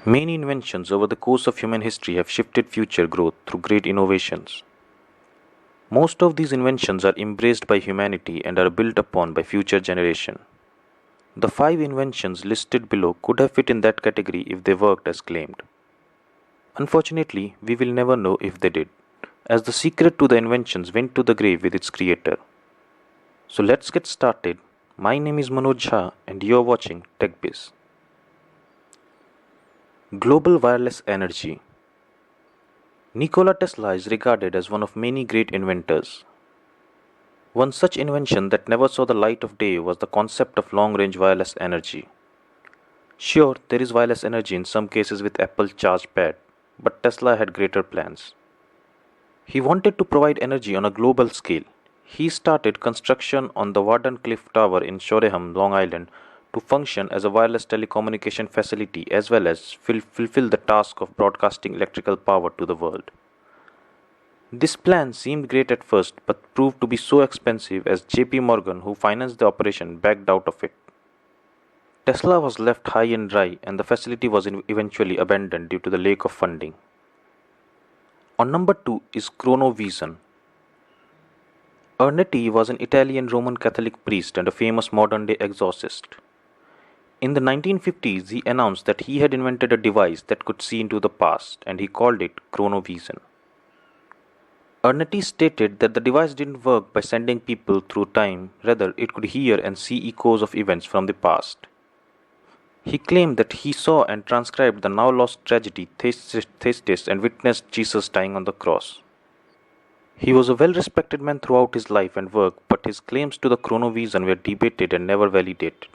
Many inventions over the course of human history have shifted future growth through great innovations. Most of these inventions are embraced by humanity and are built upon by future generations. The five inventions listed below could have fit in that category if they worked as claimed. Unfortunately, we will never know if they did, as the secret to the inventions went to the grave with its creator. So let's get started. My name is Manoj Jha and you're watching TechBiz. Global wireless energy. Nikola Tesla is regarded as one of many great inventors. One such invention that never saw the light of day was the concept of long-range wireless energy. Sure, there is wireless energy in some cases with Apple Charge Pad, but Tesla had greater plans. He wanted to provide energy on a global scale. He started construction on the Wardenclyffe Tower in Shoreham, Long Island, to function as a wireless telecommunication facility as well as fulfill the task of broadcasting electrical power to the world. This plan seemed great at first but proved to be so expensive as JP Morgan, who financed the operation, backed out of it. Tesla was left high and dry and the facility was eventually abandoned due to the lack of funding. On number 2 is Chronovision. Ernetti was an Italian Roman Catholic priest and a famous modern-day exorcist. In the 1950s, he announced that he had invented a device that could see into the past, and he called it Chronovision. Ernetti stated that the device didn't work by sending people through time, rather it could hear and see echoes of events from the past. He claimed that he saw and transcribed the now lost tragedy Thyestes and witnessed Jesus dying on the cross. He was a well-respected man throughout his life and work, but his claims to the chronovision were debated and never validated.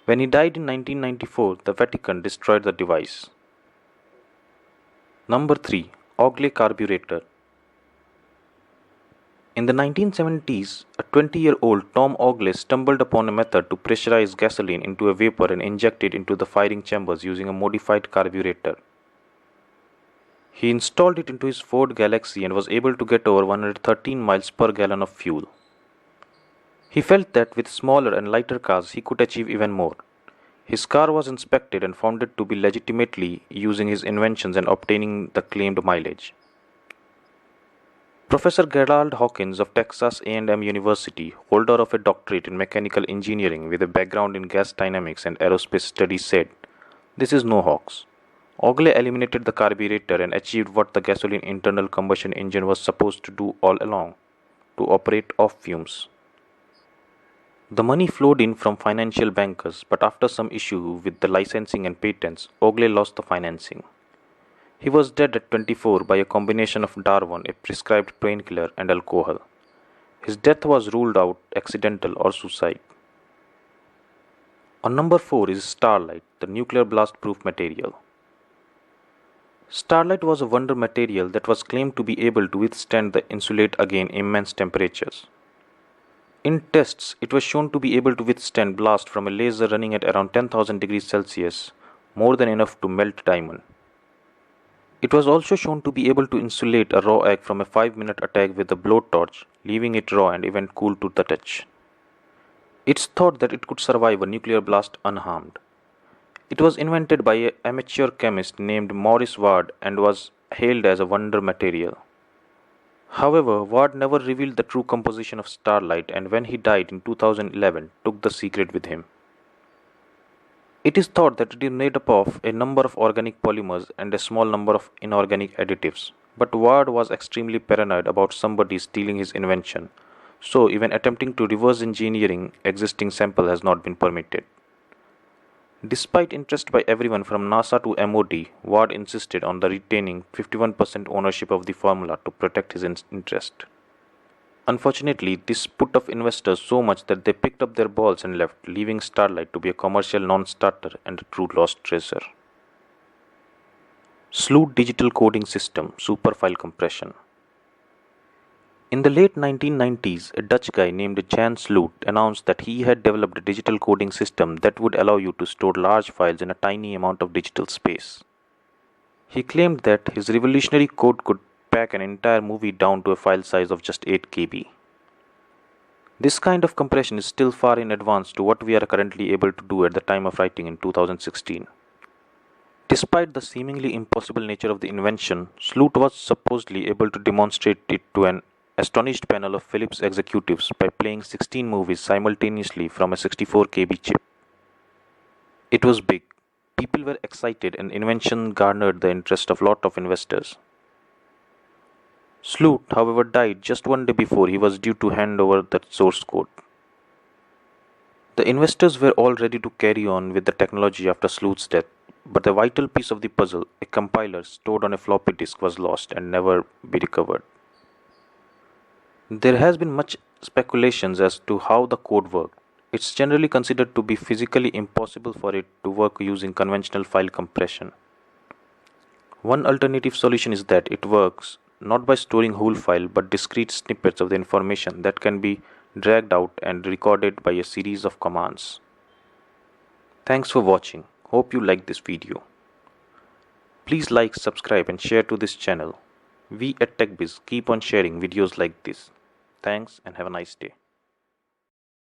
When he died in 1994, the Vatican destroyed the device. Number 3. Ogle carburetor. In the 1970s, a 20-year-old Tom Ogle stumbled upon a method to pressurize gasoline into a vapor and inject it into the firing chambers using a modified carburetor. He installed it into his Ford Galaxy and was able to get over 113 miles per gallon of fuel. He felt that with smaller and lighter cars he could achieve even more. His car was inspected and found it to be legitimately using his inventions and obtaining the claimed mileage. Professor Gerald Hawkins of Texas A&M University, holder of a doctorate in mechanical engineering with a background in gas dynamics and aerospace studies, said, "This is no hoax. Ogle eliminated the carburetor and achieved what the gasoline internal combustion engine was supposed to do all along, to operate off fumes." The money flowed in from financial bankers, but after some issue with the licensing and patents, Ogle lost the financing. He was dead at 24 by a combination of Darvon, a prescribed painkiller, and alcohol. His death was ruled out accidental or suicide. On number 4 is Starlight, the nuclear blast-proof material. Starlight was a wonder material that was claimed to be able to withstand the insulate against immense temperatures. In tests, it was shown to be able to withstand blast from a laser running at around 10,000 degrees Celsius, more than enough to melt diamond. It was also shown to be able to insulate a raw egg from a 5-minute attack with a blowtorch, leaving it raw and even cool to the touch. It's thought that it could survive a nuclear blast unharmed. It was invented by an amateur chemist named Maurice Ward and was hailed as a wonder material. However, Ward never revealed the true composition of Starlight, and when he died in 2011, took the secret with him. It is thought that it is made up of a number of organic polymers and a small number of inorganic additives, but Ward was extremely paranoid about somebody stealing his invention, so even attempting to reverse engineering existing sample has not been permitted. Despite interest by everyone from NASA to MOD, Ward insisted on the retaining 51% ownership of the formula to protect his interest. Unfortunately, this put off investors so much that they picked up their balls and left, leaving Starlight to be a commercial non-starter and a true lost treasure. Sloot Digital Coding System, Super File Compression. In the late 1990s, a Dutch guy named Jan Sloot announced that he had developed a digital coding system that would allow you to store large files in a tiny amount of digital space. He claimed that his revolutionary code could pack an entire movie down to a file size of just 8 KB. This kind of compression is still far in advance to what we are currently able to do at the time of writing in 2016. Despite the seemingly impossible nature of the invention, Sloot was supposedly able to demonstrate it to an astonished panel of Philips executives by playing 16 movies simultaneously from a 64 KB chip. It was big. People were excited and invention garnered the interest of lot of investors. Sloot, however, died just one day before he was due to hand over the source code. The investors were all ready to carry on with the technology after Sloot's death, but the vital piece of the puzzle, a compiler stored on a floppy disk, was lost and never be recovered. There has been much speculations as to how the code worked. It's generally considered to be physically impossible for it to work using conventional file compression. One alternative solution is that it works not by storing whole file but discrete snippets of the information that can be dragged out and recorded by a series of commands. Thanks for watching. Hope you liked this video. Please like, subscribe and share to this channel. We at TechBiz keep on sharing videos like this. Thanks and have a nice day.